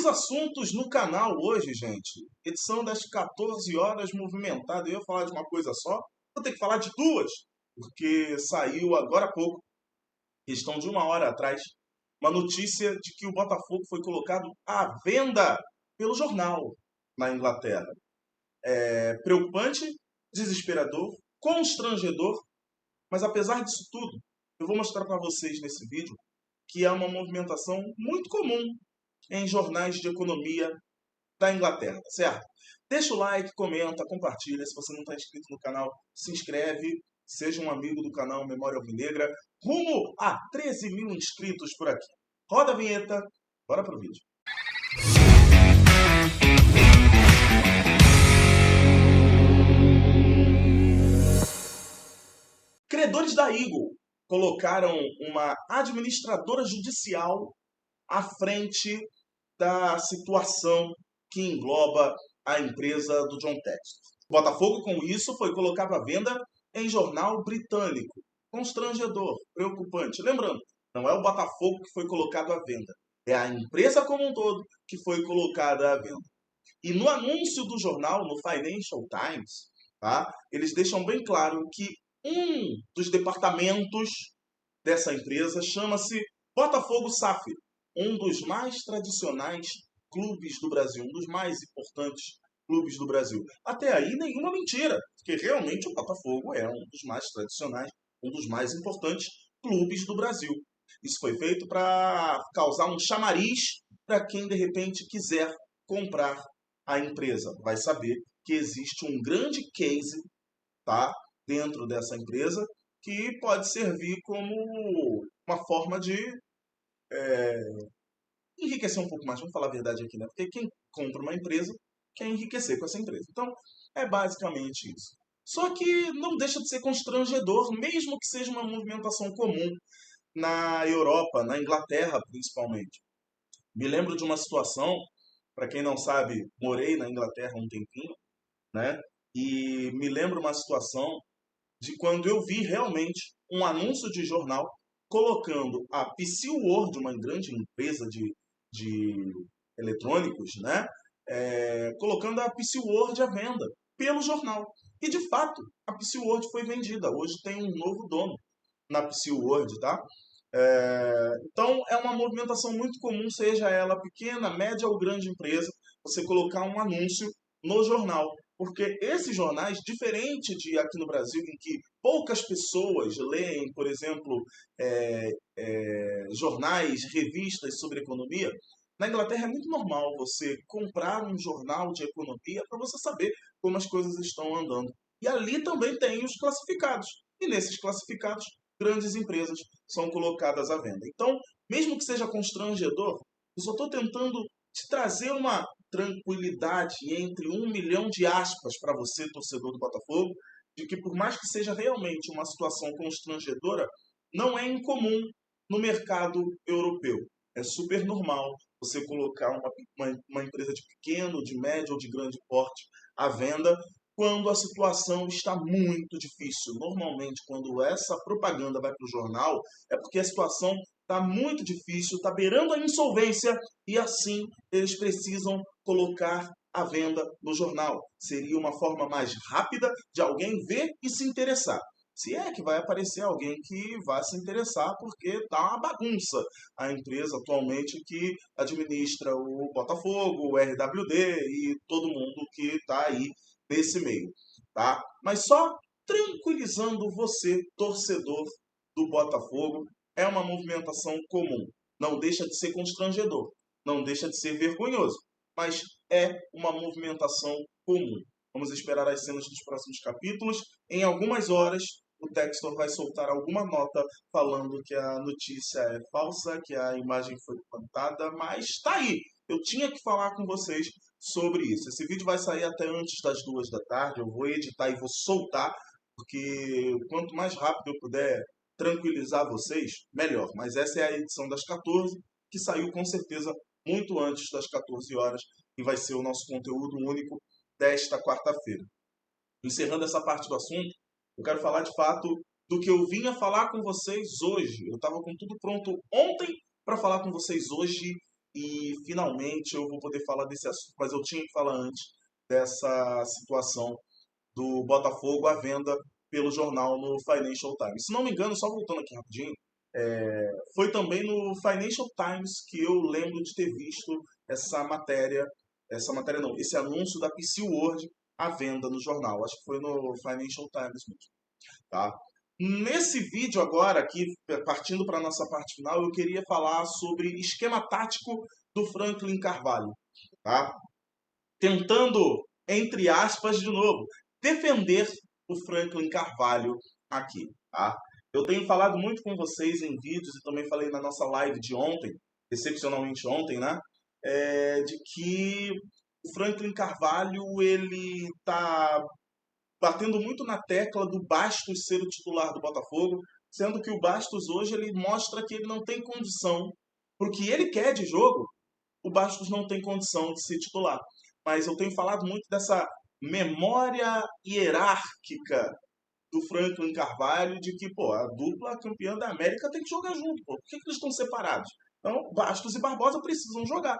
Dois assuntos no canal hoje, gente. Edição das 14 horas movimentada. Eu ia falar de uma coisa só, vou ter que falar de duas, porque saiu agora há pouco, questão de uma hora atrás, uma notícia de que o Botafogo foi colocado à venda pelo jornal na Inglaterra. É preocupante, desesperador, constrangedor, mas apesar disso tudo, eu vou mostrar para vocês nesse vídeo que é uma movimentação muito comum em jornais de economia da Inglaterra, tá certo? Deixa o like, comenta, compartilha. Se você não está inscrito no canal, se inscreve. Seja um amigo do canal Memória Alvinegra. Rumo a 13 mil inscritos por aqui. Roda a vinheta. Bora pro vídeo. Credores da Eagle colocaram uma administradora judicial à frente da situação que engloba a empresa do John Textor. O Botafogo, com isso, foi colocado à venda em jornal britânico. Constrangedor, preocupante. Lembrando, não é o Botafogo que foi colocado à venda, é a empresa como um todo que foi colocada à venda. E no anúncio do jornal, no Financial Times, tá, eles deixam bem claro que um dos departamentos dessa empresa chama-se Botafogo SAF, um dos mais tradicionais clubes do Brasil, um dos mais importantes clubes do Brasil. Até aí, nenhuma mentira, porque realmente o Botafogo é um dos mais tradicionais, um dos mais importantes clubes do Brasil. Isso foi feito para causar um chamariz para quem, de repente, quiser comprar a empresa. Vai saber que existe um grande case, tá, dentro dessa empresa que pode servir como uma forma de enriquecer um pouco mais. Vamos falar a verdade aqui, né? Porque quem compra uma empresa quer enriquecer com essa empresa. Então, é basicamente isso. Só que não deixa de ser constrangedor, mesmo que seja uma movimentação comum na Europa, na Inglaterra principalmente. Me lembro de uma situação, para quem não sabe, morei na Inglaterra um tempinho, né? E me lembro uma situação de quando eu vi realmente um anúncio de jornal colocando a PC World, uma grande empresa de eletrônicos, né? Colocando a PC World à venda pelo jornal. E de fato, a PC World foi vendida. Hoje tem um novo dono na PC World, tá? Então é uma movimentação muito comum, seja ela pequena, média ou grande empresa, você colocar um anúncio no jornal. Porque esses jornais, diferente de aqui no Brasil, em que poucas pessoas leem, por exemplo, jornais, revistas sobre economia, na Inglaterra é muito normal você comprar um jornal de economia para você saber como as coisas estão andando. E ali também tem os classificados. E nesses classificados, grandes empresas são colocadas à venda. Então, mesmo que seja constrangedor, eu só estou tentando te trazer uma tranquilidade entre 1 milhão de aspas para você, torcedor do Botafogo, de que por mais que seja realmente uma situação constrangedora, não é incomum no mercado europeu. É super normal você colocar uma empresa de pequeno, de médio ou de grande porte à venda quando a situação está muito difícil. Normalmente, quando essa propaganda vai para o jornal, é porque a situação está muito difícil, está beirando a insolvência e assim eles precisam colocar à venda no jornal. Seria uma forma mais rápida de alguém ver e se interessar. Se é que vai aparecer alguém que vai se interessar, porque está uma bagunça a empresa atualmente que administra o Botafogo, o RWD e todo mundo que está aí nesse meio, tá? Mas só tranquilizando você, torcedor do Botafogo, é uma movimentação comum. Não deixa de ser constrangedor, não deixa de ser vergonhoso, mas é uma movimentação comum. Vamos esperar as cenas dos próximos capítulos. Em algumas horas, o Textor vai soltar alguma nota falando que a notícia é falsa, que a imagem foi plantada, mas está aí. Eu tinha que falar com vocês sobre isso. Esse vídeo vai sair até antes das 2 da tarde. Eu vou editar e vou soltar, porque quanto mais rápido eu puder tranquilizar vocês, melhor. Mas essa é a edição das 14, que saiu com certeza muito antes das 14 horas e vai ser o nosso conteúdo único desta quarta-feira. Encerrando essa parte do assunto, eu quero falar de fato do que eu vinha falar com vocês hoje. Eu estava com tudo pronto ontem para falar com vocês hoje e finalmente eu vou poder falar desse assunto, mas eu tinha que falar antes dessa situação do Botafogo à venda pelo jornal no Financial Times. Se não me engano, só voltando aqui rapidinho, foi também no Financial Times que eu lembro de ter visto essa matéria não, esse anúncio da PC World à venda no jornal. Acho que foi no Financial Times mesmo, tá? Nesse vídeo agora, aqui, partindo para a nossa parte final, eu queria falar sobre esquema tático do Franklin Carvalho, tá? Tentando, entre aspas, de novo, defender o Franklin Carvalho aqui, tá? Eu tenho falado muito com vocês em vídeos e também falei na nossa live de ontem, excepcionalmente ontem, né? De que o Franklin Carvalho, ele tá batendo muito na tecla do Bastos ser o titular do Botafogo, sendo que o Bastos hoje ele mostra que ele não tem condição, para o que ele quer de jogo, o Bastos não tem condição de ser titular. Mas eu tenho falado muito dessa memória hierárquica do Franklin Carvalho de que, pô, a dupla campeã da América tem que jogar junto, pô. Por que eles estão separados? Então, Bastos e Barbosa precisam jogar,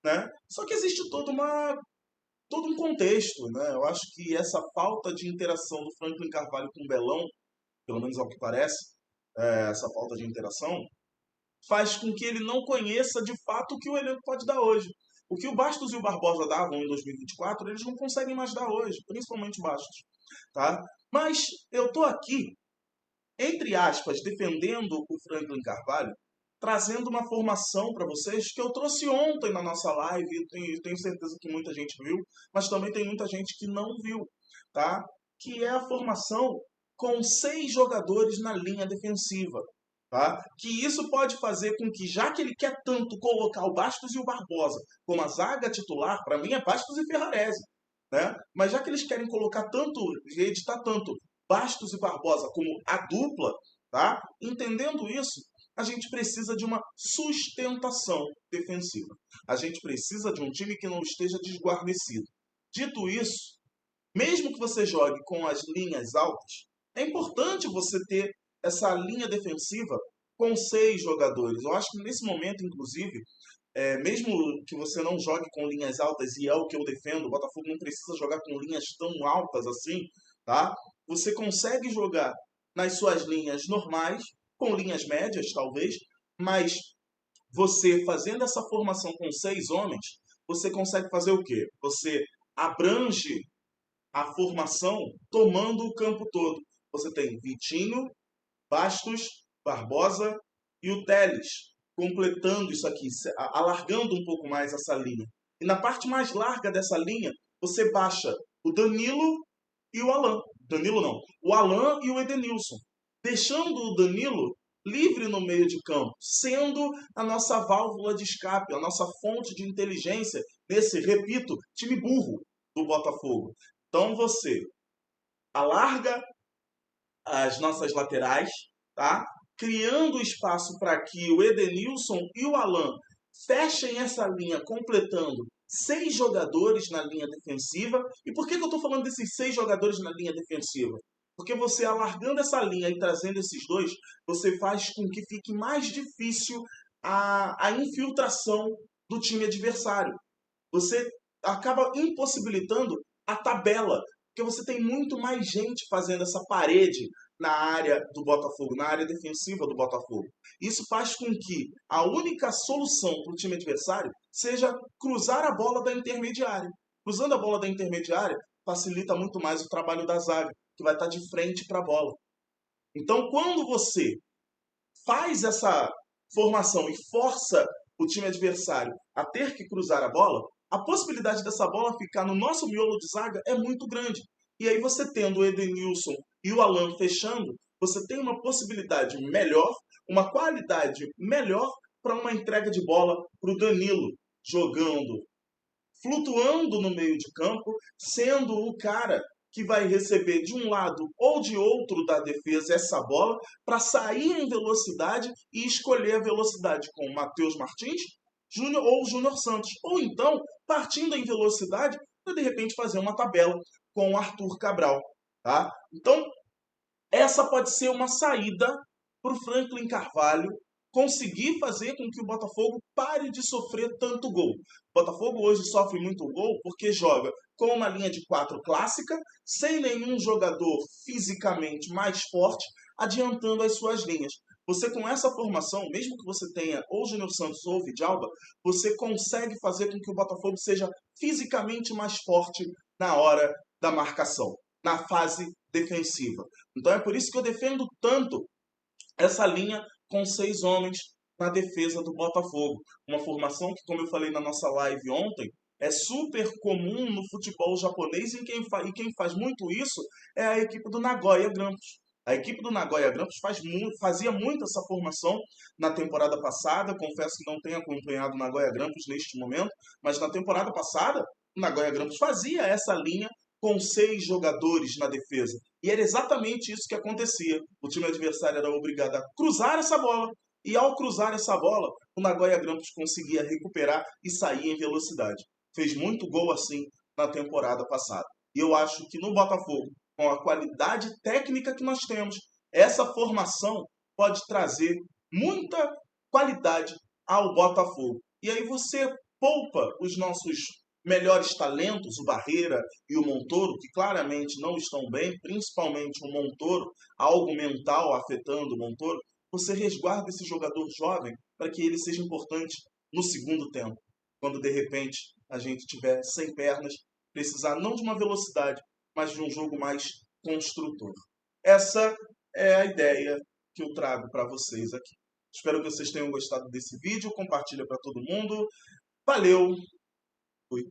né? Só que existe todo um contexto, né? Eu acho que essa falta de interação do Franklin Carvalho com o Belão, pelo menos ao que parece, essa falta de interação, faz com que ele não conheça de fato o que o elenco pode dar hoje. O que o Bastos e o Barbosa davam em 2024, eles não conseguem mais dar hoje, principalmente o Bastos, tá? Mas eu tô aqui, entre aspas, defendendo o Franklin Carvalho, trazendo uma formação para vocês que eu trouxe ontem na nossa live, e tenho certeza que muita gente viu, mas também tem muita gente que não viu, tá? Que é a formação com 6 jogadores na linha defensiva, tá? Que isso pode fazer com que, já que ele quer tanto colocar o Bastos e o Barbosa como a zaga titular, para mim é Bastos e Ferrarese, né? Mas já que eles querem colocar tanto, editar tanto Bastos e Barbosa como a dupla, tá? Entendendo isso, a gente precisa de uma sustentação defensiva. A gente precisa de um time que não esteja desguarnecido. Dito isso, mesmo que você jogue com as linhas altas, é importante você ter essa linha defensiva com 6 jogadores. Eu acho que nesse momento, inclusive, mesmo que você não jogue com linhas altas, e é o que eu defendo, o Botafogo não precisa jogar com linhas tão altas assim, tá? Você consegue jogar nas suas linhas normais, com linhas médias, talvez, mas você fazendo essa formação com 6 homens, você consegue fazer o quê? Você abrange a formação tomando o campo todo. Você tem Vitinho, Bastos, Barbosa e o Telles completando isso aqui, alargando um pouco mais essa linha. E na parte mais larga dessa linha, você baixa o Danilo e o Alan. Danilo não, o Alan e o Edenilson. Deixando o Danilo livre no meio de campo, sendo a nossa válvula de escape, a nossa fonte de inteligência nesse, repito, time burro do Botafogo. Então você alarga as nossas laterais, tá? Criando espaço para que o Edenilson e o Alan fechem essa linha, completando 6 jogadores na linha defensiva. E por que eu estou falando desses 6 jogadores na linha defensiva? Porque você alargando essa linha e trazendo esses dois, você faz com que fique mais difícil a infiltração do time adversário. Você acaba impossibilitando a tabela, porque você tem muito mais gente fazendo essa parede na área do Botafogo, na área defensiva do Botafogo. Isso faz com que a única solução para o time adversário seja cruzar a bola da intermediária. Cruzando a bola da intermediária facilita muito mais o trabalho da zaga, que vai estar de frente para a bola. Então, quando você faz essa formação e força o time adversário a ter que cruzar a bola, a possibilidade dessa bola ficar no nosso miolo de zaga é muito grande. E aí você tendo o Edenilson e o Alan fechando, você tem uma possibilidade melhor, uma qualidade melhor para uma entrega de bola para o Danilo, jogando, flutuando no meio de campo, sendo o cara que vai receber de um lado ou de outro da defesa essa bola para sair em velocidade e escolher a velocidade com o Matheus Martins Júnior ou o Júnior Santos. Ou então, partindo em velocidade, para de repente fazer uma tabela com o Arthur Cabral. Tá? Então, essa pode ser uma saída para o Franklin Carvalho conseguir fazer com que o Botafogo pare de sofrer tanto gol. O Botafogo hoje sofre muito gol porque joga com uma linha de 4 clássica, sem nenhum jogador fisicamente mais forte, adiantando as suas linhas. Você com essa formação, mesmo que você tenha ou Júnior Santos ou Vidalba, você consegue fazer com que o Botafogo seja fisicamente mais forte na hora da marcação, na fase defensiva. Então é por isso que eu defendo tanto essa linha com 6 homens na defesa do Botafogo. Uma formação que, como eu falei na nossa live ontem, é super comum no futebol japonês e quem faz muito isso é a equipe do Nagoya Grampus. A equipe do Nagoya Grampus fazia muito essa formação na temporada passada. Confesso que não tenho acompanhado o Nagoya Grampus neste momento, mas na temporada passada o Nagoya Grampus fazia essa linha com 6 jogadores na defesa. E era exatamente isso que acontecia. O time adversário era obrigado a cruzar essa bola, e ao cruzar essa bola, o Nagoya Grampus conseguia recuperar e sair em velocidade. Fez muito gol assim na temporada passada. E eu acho que no Botafogo, com a qualidade técnica que nós temos, essa formação pode trazer muita qualidade ao Botafogo. E aí você poupa os nossos melhores talentos, o Barreira e o Montoro, que claramente não estão bem, principalmente o Montoro, algo mental afetando o Montoro, você resguarda esse jogador jovem para que ele seja importante no segundo tempo, quando de repente a gente tiver sem pernas, precisar não de uma velocidade, mas de um jogo mais construtor. Essa é a ideia que eu trago para vocês aqui. Espero que vocês tenham gostado desse vídeo, compartilha para todo mundo. Valeu! Fui.